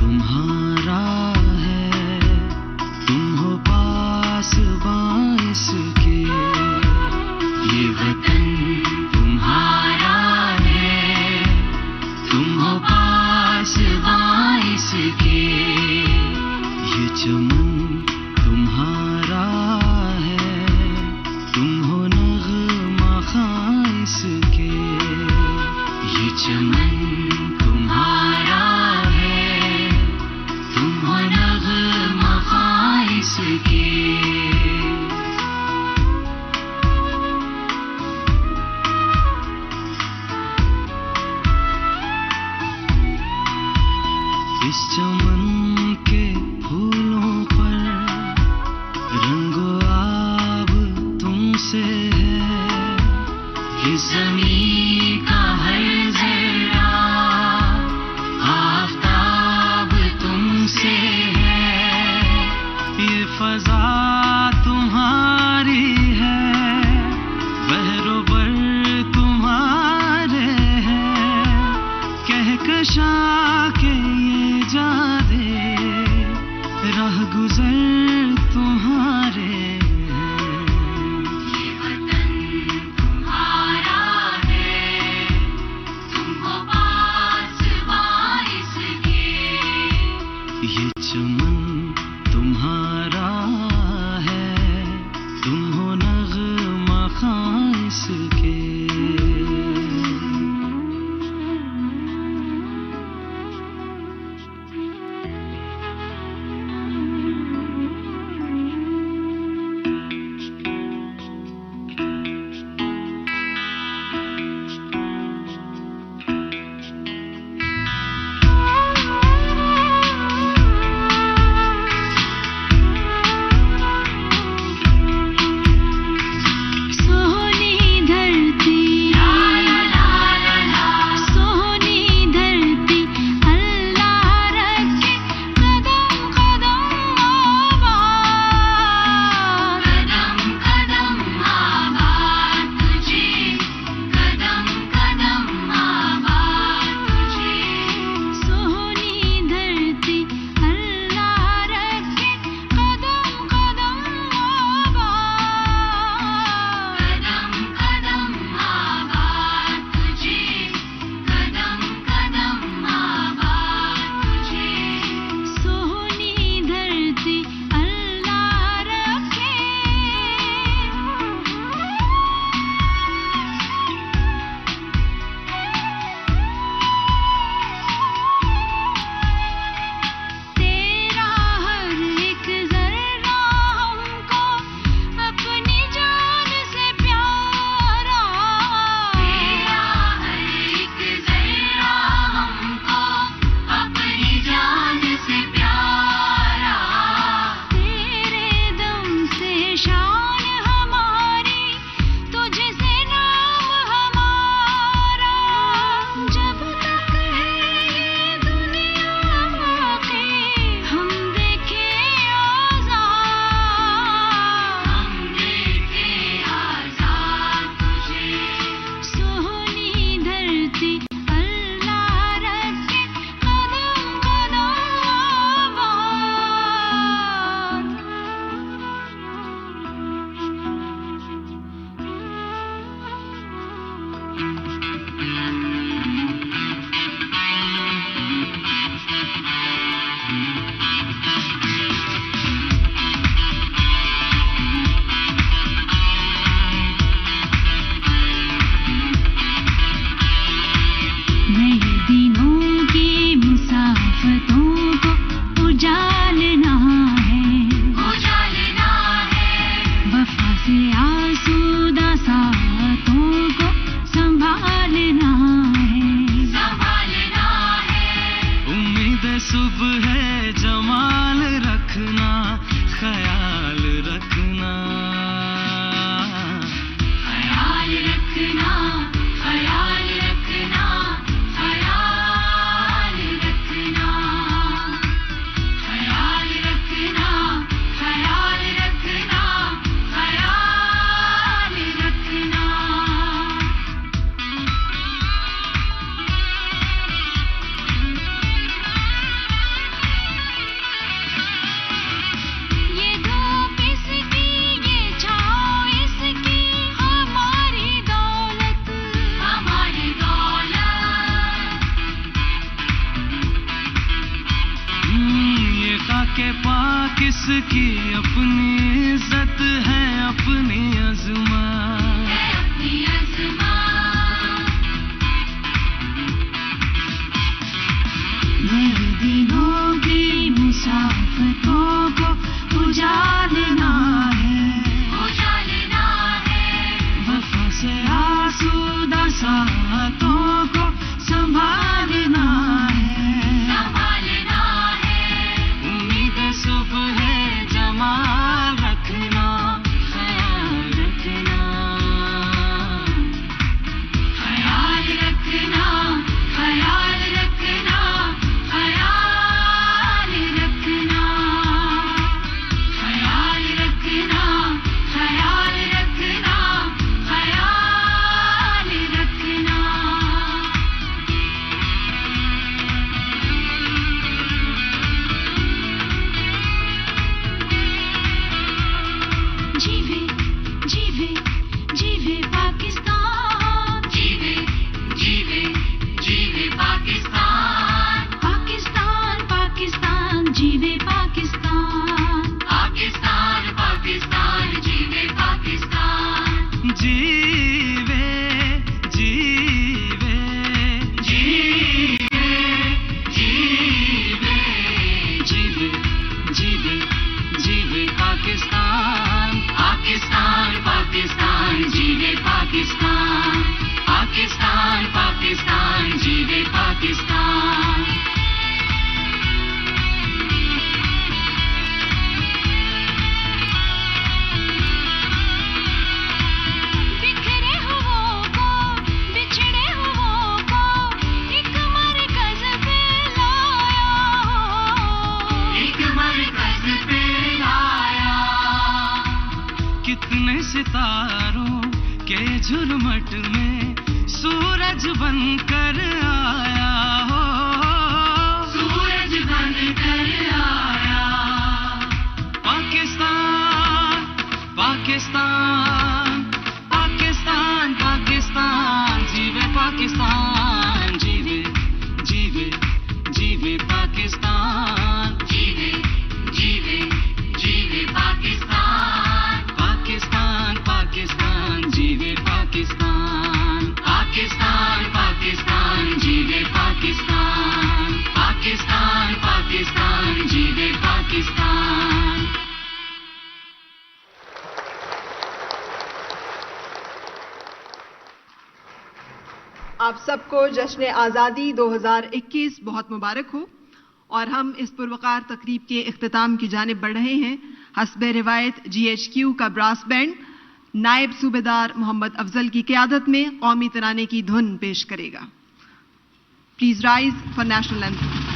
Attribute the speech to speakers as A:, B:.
A: तुम्हारा है, तुम हो पास बांस के। ये वतन तुम्हारा है, तुम हो पास बांस के। ये चमन तुम्हारा है, तुम हो नग़मा खाइस के। ये चमन तुम्हारा है, तुम हो नग़मा खाइस के। इस चमन के फूलों पर रंगो आब तुमसे है। इस ज़मीं का हर ज़रा आफ़ताब तुमसे है। ये फ़ज़ा तुम्हारी है, बहरोबर तुम्हारे हैं। कहकशा के ये जादे राह गुज़र तुम्हारे हैं। ये वतन तुम्हारा है, तुम हो पास बारिश के। ये चमन तुम्हारा है, तुम हो नग़मा खाइस के। के पास किसकी अपनी इज्जत है, अपनी अज़मा है, अपनी अज़मा। नए दिनों की मुसाफिरों को उजालना है, उजालना है। वफा से आसूदा सातों को संभालना है, संभालना है। उम्मीद सुबह जमा रखना, ख्याल रखना, ख्याल रखना, ख्याल रखना, ख्याल रखना, ख्याल रखना, ख्याल रखना, ख्याल रखना। जीवे जीवे जीवे पाकिस्तान, जीवे जीवे जीवे पाकिस्तान, पाकिस्तान पाकिस्तान जीवे पाकिस्तान, पाकिस्तान पाकिस्तान जीवे पाकिस्तान। जीवे जीवे जीवे जीवे जीवे जीवे जीवे पाकिस्तान, पाकिस्तान पाकिस्तान जीवे पाकिस्तान, पाकिस्तान पाकिस्तान जीवे पाकिस्तान। बिखरे हुओं को, बिछड़े हुओं को एक मरकज़ पे लाया, एक मरकज़ पे लाया। कितने सितारों के झुरमट में सूरज बनकर आया हो, सूरज बनकर आया। पाकिस्तान पाकिस्तान पाकिस्तान पाकिस्तान जीवे पाकिस्तान, जीवे जीवे जीवे पाकिस्तान, जीवे जीवे जीवे पाकिस्तान, पाकिस्तान पाकिस्तान जीवे पाकिस्तान, पाकिस्तान पाकिस्तान जीवे पाकिस्तान, पाकिस्तान पाकिस्तान जीवे पाकिस्तान।
B: आप सबको जश्न आज़ादी 2021 बहुत मुबारक हो। और हम इस पुरवकार तकरीब के इख्तिताम की जानिब बढ़ रहे हैं। हस्बे रिवायत GHQ का ब्रास बैंड नायब सूबेदार मोहम्मद अफजल की क़यादत में कौमी तराने की धुन पेश करेगा। Please rise for national anthem.